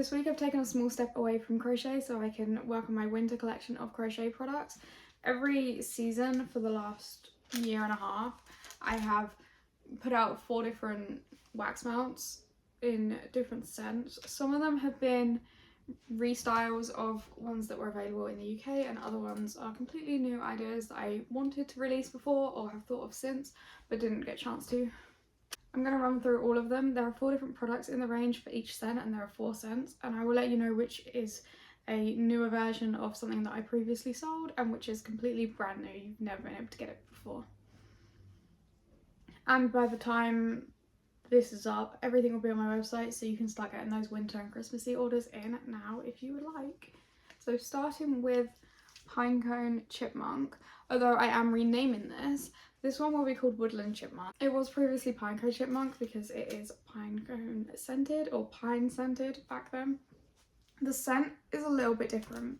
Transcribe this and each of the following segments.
this week I've taken a small step away from crochet so I can work on my winter collection of crochet products. Every season for the last year and a half I have put out 4 different wax mounts in different scents. Some of them have been restyles of ones that were available in the UK, and other ones are completely new ideas that I wanted to release before or have thought of since but didn't get a chance to. I'm going to run through all of them. There are 4 different products in the range for each scent, and there are 4 scents, and I will let you know which is a newer version of something that I previously sold and which is completely brand new. You've never been able to get it before. And by the time this is up, everything will be on my website, so you can start getting those winter and Christmassy orders in now if you would like. So starting with Pinecone Chipmunk, although I am renaming this one will be called Woodland Chipmunk. It was previously Pinecone Chipmunk because it is pinecone scented or pine scented back then. The scent is a little bit different,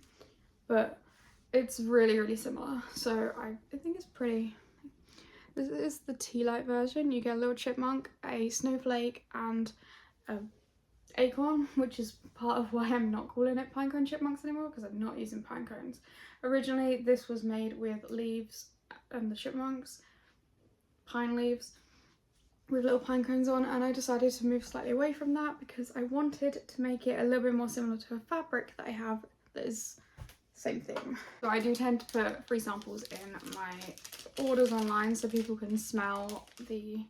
but it's really similar, so I think it's pretty. This is the tea light version. You get a little chipmunk, a snowflake, and an acorn, which is part of why I'm not calling it Pinecone Chipmunks anymore, because I'm not using pine cones. Originally this was made with leaves and the chipmunks, pine leaves with little pine cones on, and I decided to move slightly away from that because I wanted to make it a little bit more similar to a fabric that I have that is the same thing. So I do tend to put free samples in my orders online so people can smell the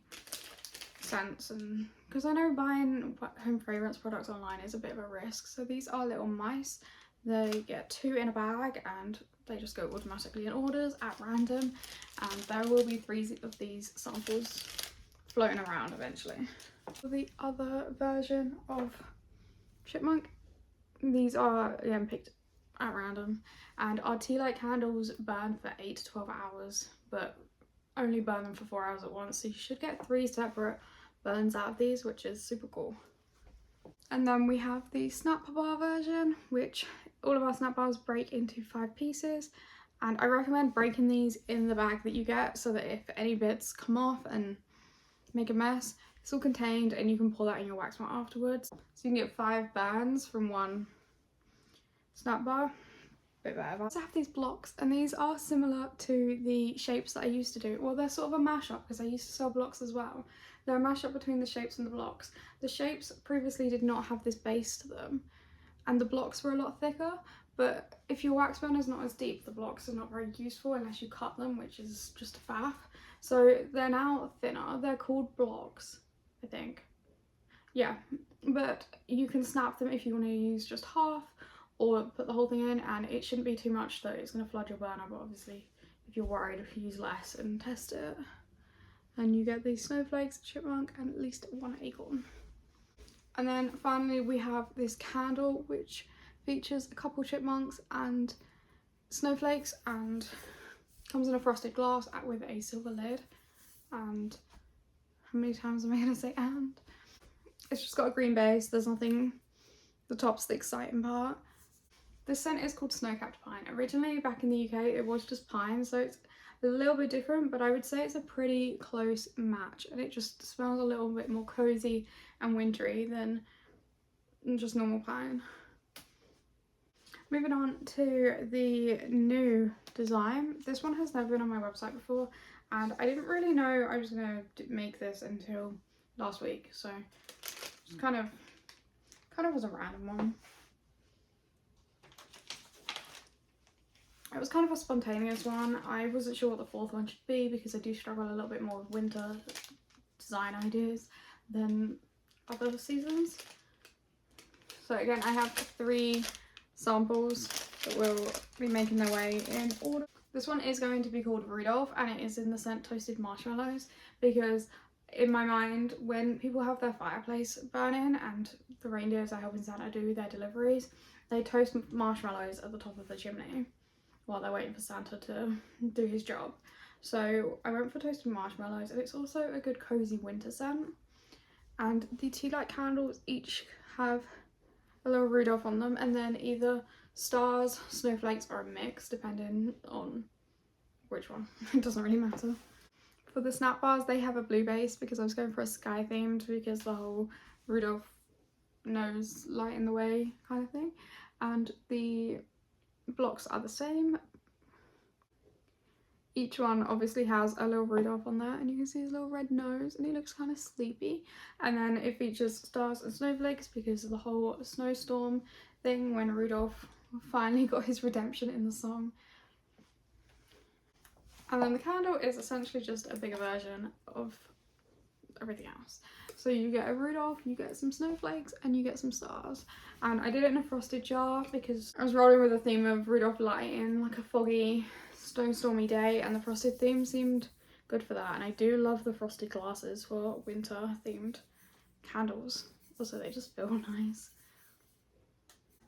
scents, and because I know buying home fragrance products online is a bit of a risk. So these are little mice. They get 2 in a bag and they just go automatically in orders at random, and there will be 3 of these samples floating around eventually. For the other version of chipmunk, these are again picked at random, and our tea light candles burn for 8 to 12 hours but only burn them for 4 hours at once, so you should get 3 separate burns out of these, which is super cool. And then we have the snap bar version, which all of our snap bars break into 5 pieces, and I recommend breaking these in the bag that you get so that if any bits come off and make a mess, it's all contained and you can pull that in your wax mount afterwards. So you can get 5 bands from 1 snap bar. Bit better. I also have these blocks, and these are similar to the shapes that I used to do. Well, they're sort of a mashup because I used to sell blocks as well. They're a mashup between the shapes and the blocks. The shapes previously did not have this base to them, and the blocks were a lot thicker, but if your wax burner is not as deep, the blocks are not very useful unless you cut them, which is just a faff. So they're now thinner. They're called blocks, I think. Yeah, but you can snap them if you want to use just half or put the whole thing in, and it shouldn't be too much though. It's going to flood your burner, but obviously if you're worried, if you use less and test it. And you get these snowflakes, chipmunk, and at least 1 acorn. And then finally we have this candle which features a couple chipmunks and snowflakes and comes in a frosted glass with a silver lid. And how many times am I going to say and? It's just got a green base, there's nothing, the top's the exciting part. This scent is called Snow-Capped Pine. Originally back in the UK it was just pine, so it's a little bit different, but I would say it's a pretty close match, and it just smells a little bit more cozy and wintry than just normal pine. Moving on to the new design. This one has never been on my website before, and I didn't really know I was going to make this until last week, so it's kind of was a random one. It was kind of a spontaneous one. I wasn't sure what the 4th one should be because I do struggle a little bit more with winter design ideas than other seasons. So again, I have 3 samples that will be making their way in order. This one is going to be called Rudolph, and it is in the scent Toasted Marshmallows, because in my mind, when people have their fireplace burning and the reindeers are helping Santa do their deliveries, they toast marshmallows at the top of the chimney while they're waiting for Santa to do his job. So I went for toasted marshmallows, and it's also a good cozy winter scent. And the tea light candles each have a little Rudolph on them, and then either stars, snowflakes, or a mix depending on which one. It doesn't really matter. For the snap bars, they have a blue base because I was going for a sky themed, because the whole Rudolph nose light in the way kind of thing. And the blocks are the same. Each one obviously has a little Rudolph on there, and you can see his little red nose, and he looks kind of sleepy. And then it features stars and snowflakes because of the whole snowstorm thing when Rudolph finally got his redemption in the song. And then the candle is essentially just a bigger version of everything else. So you get a Rudolph, you get some snowflakes, and you get some stars. And I did it in a frosted jar because I was rolling with the theme of Rudolph lighting like a foggy, snowstormy day, and the frosted theme seemed good for that. And I do love the frosted glasses for winter themed candles. Also, they just feel nice.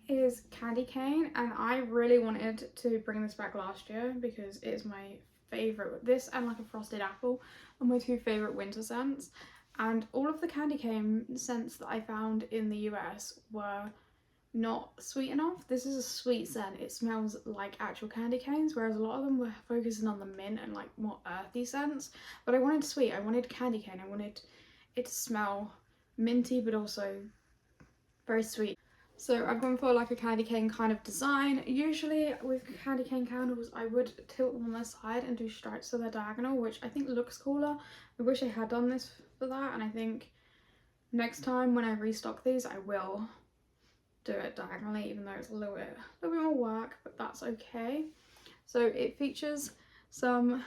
Is candy cane, and I really wanted to bring this back last year because it is my favourite. This and like a frosted apple are my two favourite winter scents, and all of the candy cane scents that I found in the US were not sweet enough. This is a sweet scent. It smells like actual candy canes, whereas a lot of them were focusing on the mint and like more earthy scents. But I wanted sweet, I wanted candy cane, I wanted it to smell minty but also very sweet. So I've gone for like a candy cane kind of design. Usually with candy cane candles I would tilt them on their side and do stripes so they're diagonal, which I think looks cooler. I wish I had done this for that, and I think next time when I restock these I will do it diagonally, even though it's a little bit more work, but that's okay. So it features some,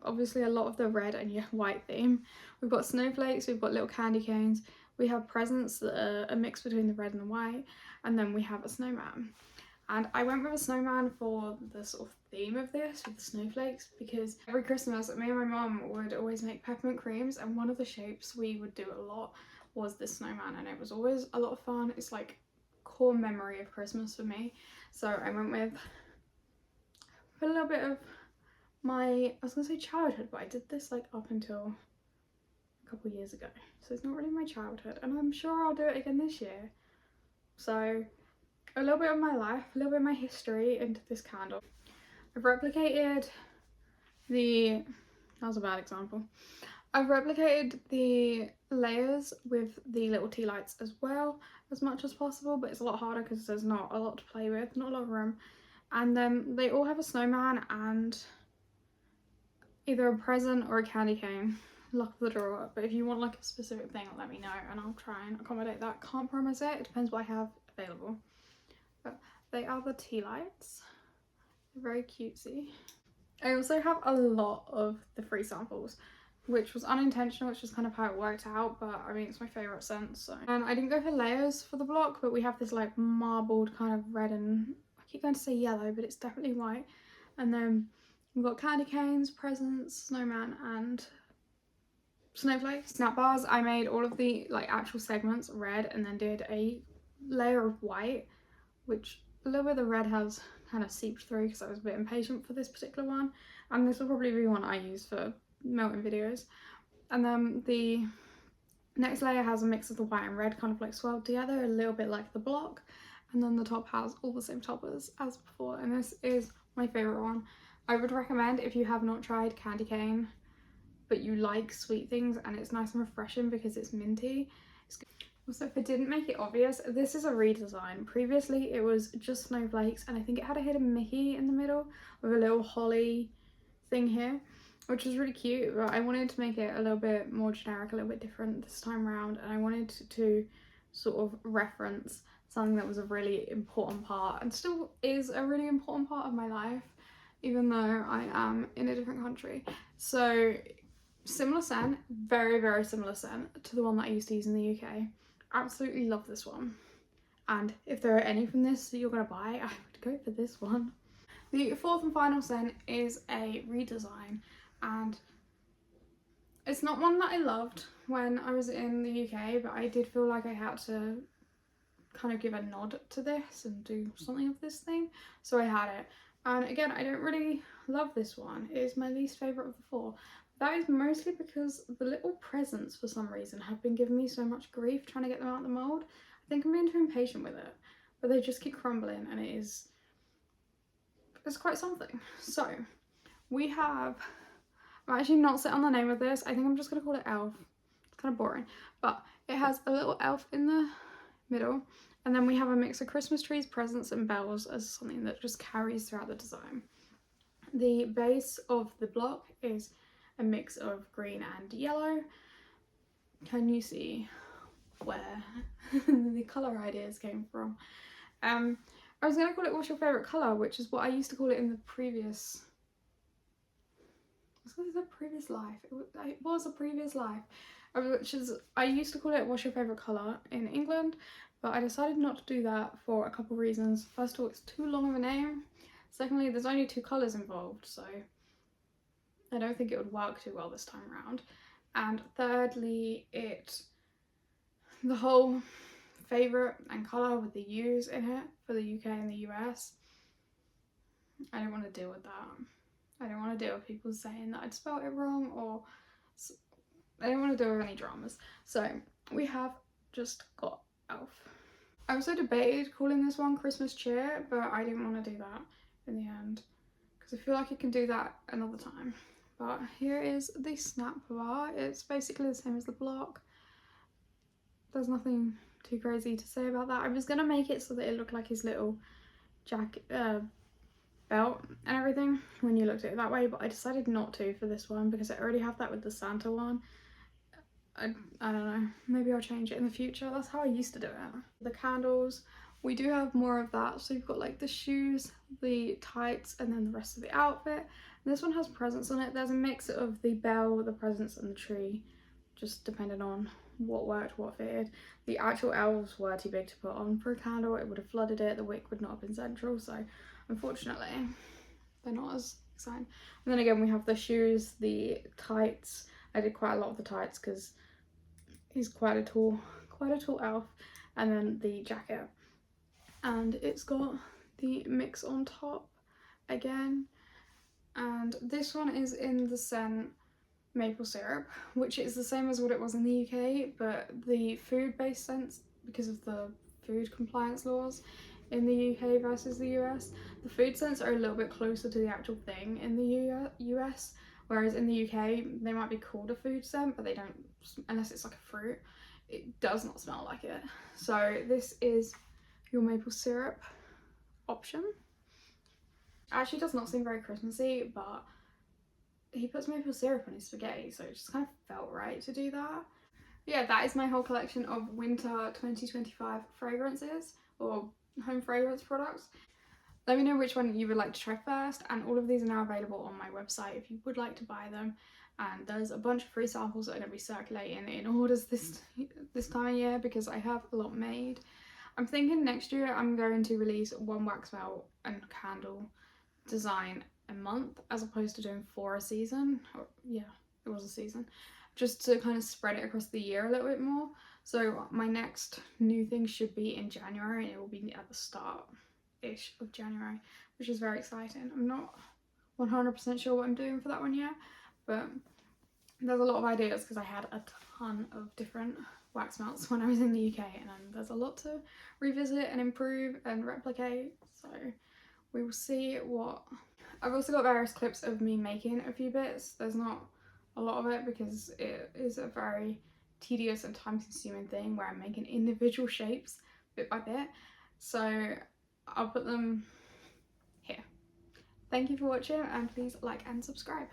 obviously a lot of the red and white theme. We've got snowflakes, we've got little candy canes, we have presents that are a mix between the red and the white, and then we have a snowman. And I went with a snowman for the sort of theme of this, with the snowflakes, because every Christmas me and my mum would always make peppermint creams, and one of the shapes we would do a lot was this snowman, and it was always a lot of fun. It's like core memory of Christmas for me. So I went with a little bit of my, I was gonna say childhood, but I did this like up until a couple years ago, so it's not really my childhood, and I'm sure I'll do it again this year. So a little bit of my life, a little bit of my history into this candle. I've replicated the, that was a bad example. I've replicated the layers with the little tea lights as well as much as possible, but it's a lot harder because there's not a lot to play with, not a lot of room. And then they all have a snowman and either a present or a candy cane. Luck of the draw. But if you want like a specific thing, let me know and I'll try and accommodate that. Can't promise it, it depends what I have available. But they are the tea lights. They're very cutesy. I also have a lot of the free samples, which was unintentional, it's just kind of how it worked out, but I mean it's my favourite scent, so. And I didn't go for layers for the block, but we have this like marbled kind of red and, I keep going to say yellow, but it's definitely white. And then we've got candy canes, presents, snowman and snowflakes. Snap bars, I made all of the like actual segments red and then did a layer of white, which a little bit of the red has kind of seeped through because I was a bit impatient for this particular one, and this will probably be one I use for melting videos. And then the next layer has a mix of the white and red kind of like swirled together, a little bit like the block, and then the top has all the same toppers as before, and this is my favourite one. I would recommend if you have not tried candy cane but you like sweet things and it's nice and refreshing because it's minty. Also, if I didn't make it obvious, this is a redesign. Previously it was just snowflakes and I think it had a hidden Mickey in the middle with a little holly thing here, which was really cute, but I wanted to make it a little bit more generic, a little bit different this time around, and I wanted to sort of reference something that was a really important part and still is a really important part of my life, even though I am in a different country. So similar scent, very, very similar scent to the one that I used to use in the UK. Absolutely love this one. And if there are any from this that you're gonna buy, I would go for this one. The fourth and final scent is a redesign, and it's not one that I loved when I was in the UK, but I did feel like I had to kind of give a nod to this and do something of this theme, so I had it. And again, I don't really love this one. It is my least favourite of the four. That is mostly because the little presents for some reason have been giving me so much grief trying to get them out of the mould. I think I'm being too impatient with it, but they just keep crumbling and it's quite something. So we have, I'm actually not set on the name of this. I think I'm just going to call it Elf. It's kind of boring, but it has a little elf in the middle. And then we have a mix of Christmas trees, presents and bells as something that just carries throughout the design. The base of the block is a mix of green and yellow. Can you see where the colour ideas came from? I was going to call it what's your favourite colour, which is what I used to call it in the previous... I was going to say previous life. It was a previous life. Which is, I used to call it what's your favourite colour in England, but I decided not to do that for a couple of reasons. First of all, it's too long of a name. Secondly, there's only 2 colours involved, so I don't think it would work too well this time around. And thirdly, the whole favourite and colour with the U's in it for the UK and the US, I don't want to deal with that. I don't want to deal with people saying that I'd spelled it wrong, or I don't want to deal with any dramas. So we have just got Elf. I also debated calling this one Christmas Cheer, but I didn't want to do that in the end because I feel like I can do that another time. But here is the snap bar. It's basically the same as the block. There's nothing too crazy to say about that. I was gonna make it so that it looked like his little belt and everything when you looked at it that way, but I decided not to for this one because I already have that with the Santa one. I don't know, maybe I'll change it in the future. That's how I used to do it. The candles, we do have more of that. So you've got like the shoes, the tights, and then the rest of the outfit. And this one has presents on it. There's a mix of the bell, the presents, and the tree, just depending on what worked, what fitted. The actual elves were too big to put on for a candle. It would have flooded it. The wick would not have been central. So unfortunately, they're not as exciting. And then again, we have the shoes, the tights. I did quite a lot of the tights because he's quite a tall elf, and then the jacket, and it's got the mix on top again, and this one is in the scent maple syrup, which is the same as what it was in the UK, but the food-based scents, because of the food compliance laws in the UK versus the US, the food scents are a little bit closer to the actual thing in the US. Whereas in the UK, they might be called a food scent, but they don't, unless it's like a fruit, it does not smell like it. So this is your maple syrup option. Actually does not seem very Christmassy, but he puts maple syrup on his spaghetti, so it just kind of felt right to do that. But yeah, that is my whole collection of winter 2025 fragrances, or home fragrance products. Let me know which one you would like to try first, and all of these are now available on my website if you would like to buy them. And there's a bunch of free samples that are going to be circulating in orders this time of year because I have a lot made. I'm thinking next year I'm going to release 1 wax melt and candle design a month as opposed to doing 4 a season. Yeah, it was a season. Just to kind of spread it across the year a little bit more. So my next new thing should be in January, and it will be at the start-ish of January, which is very exciting. I'm not 100% sure what I'm doing for that one yet, but there's a lot of ideas because I had a ton of different wax melts when I was in the UK, and there's a lot to revisit and improve and replicate, so we will see what... I've also got various clips of me making a few bits. There's not a lot of it because it is a very tedious and time-consuming thing where I'm making individual shapes bit by bit, so I'll put them here. Thank you for watching, and please like and subscribe.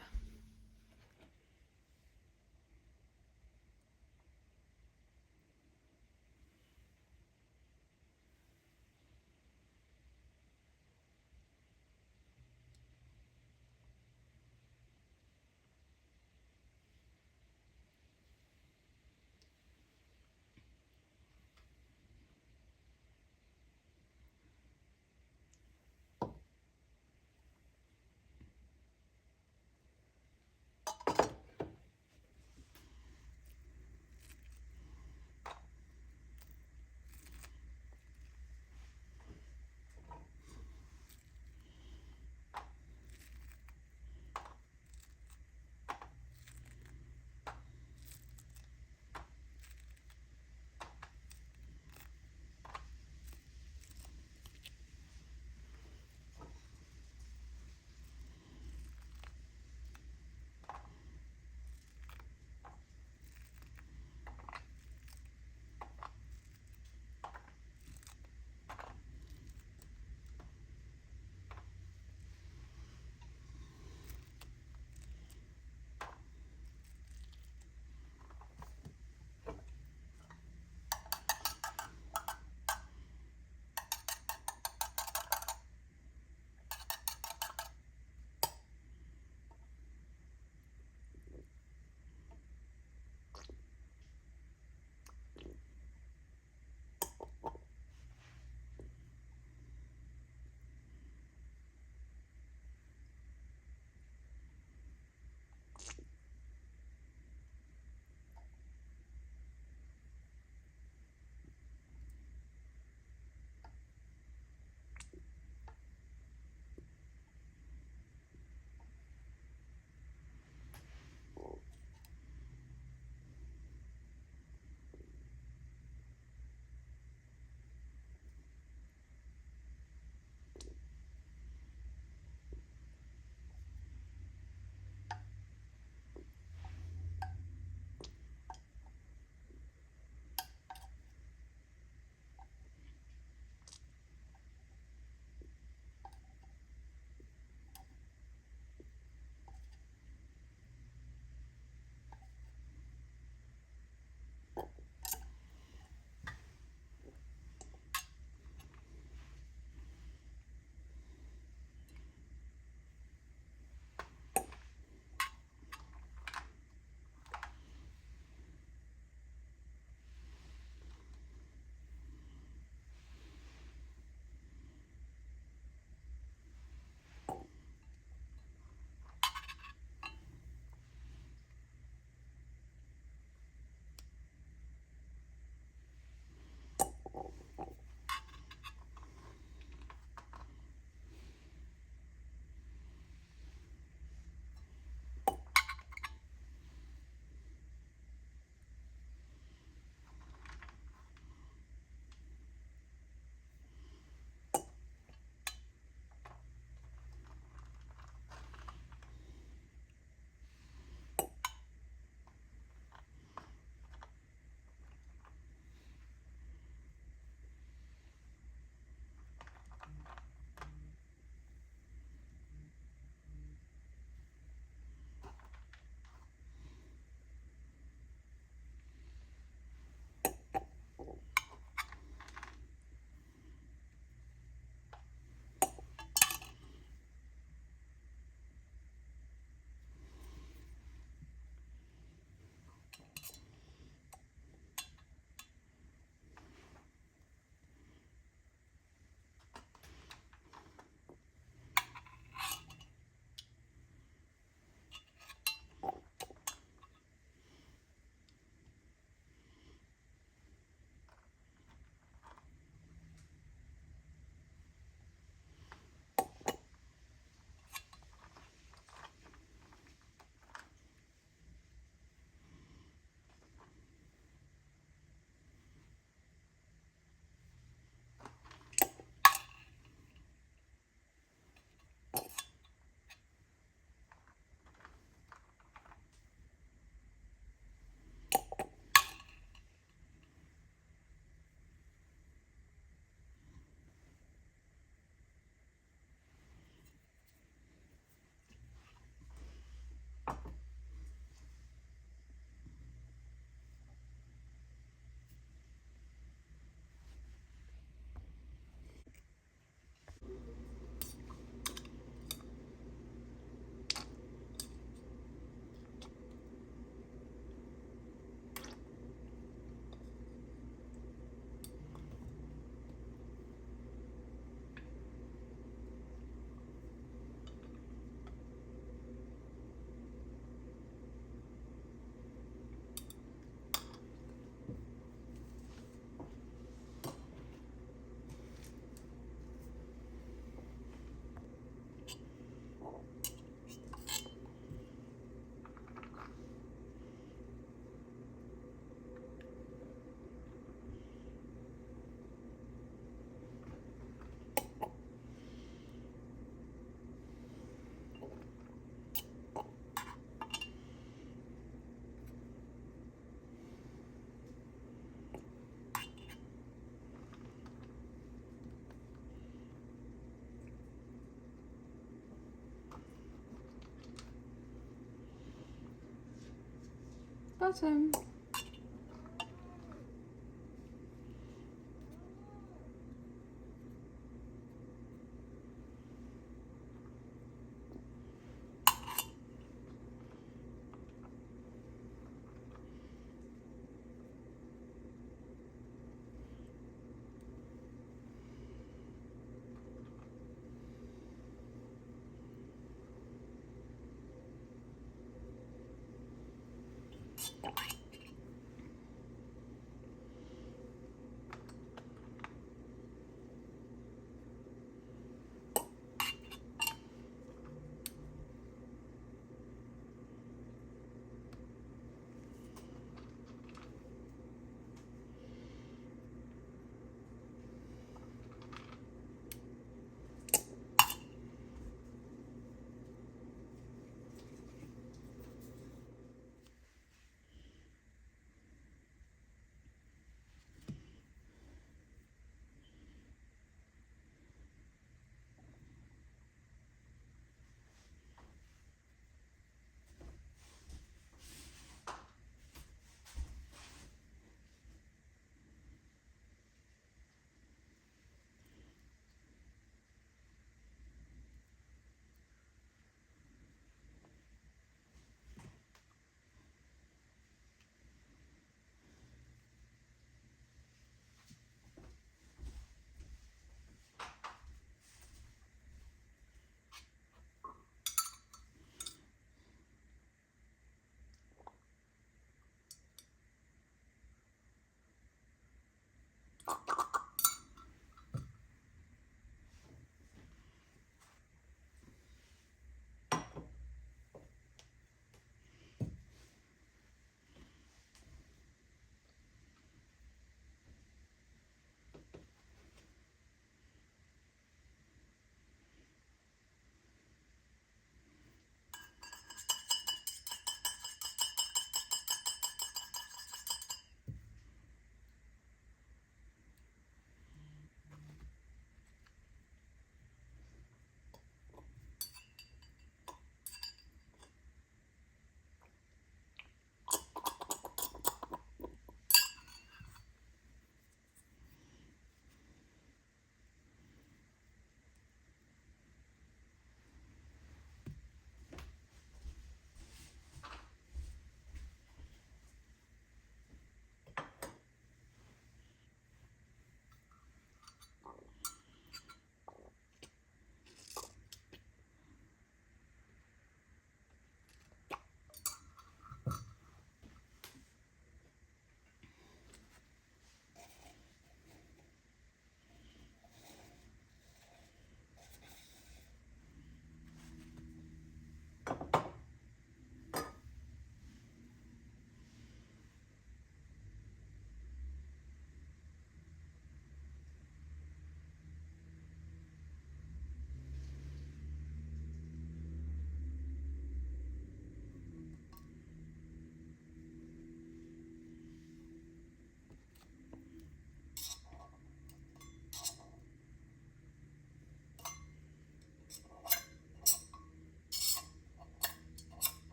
Bottom.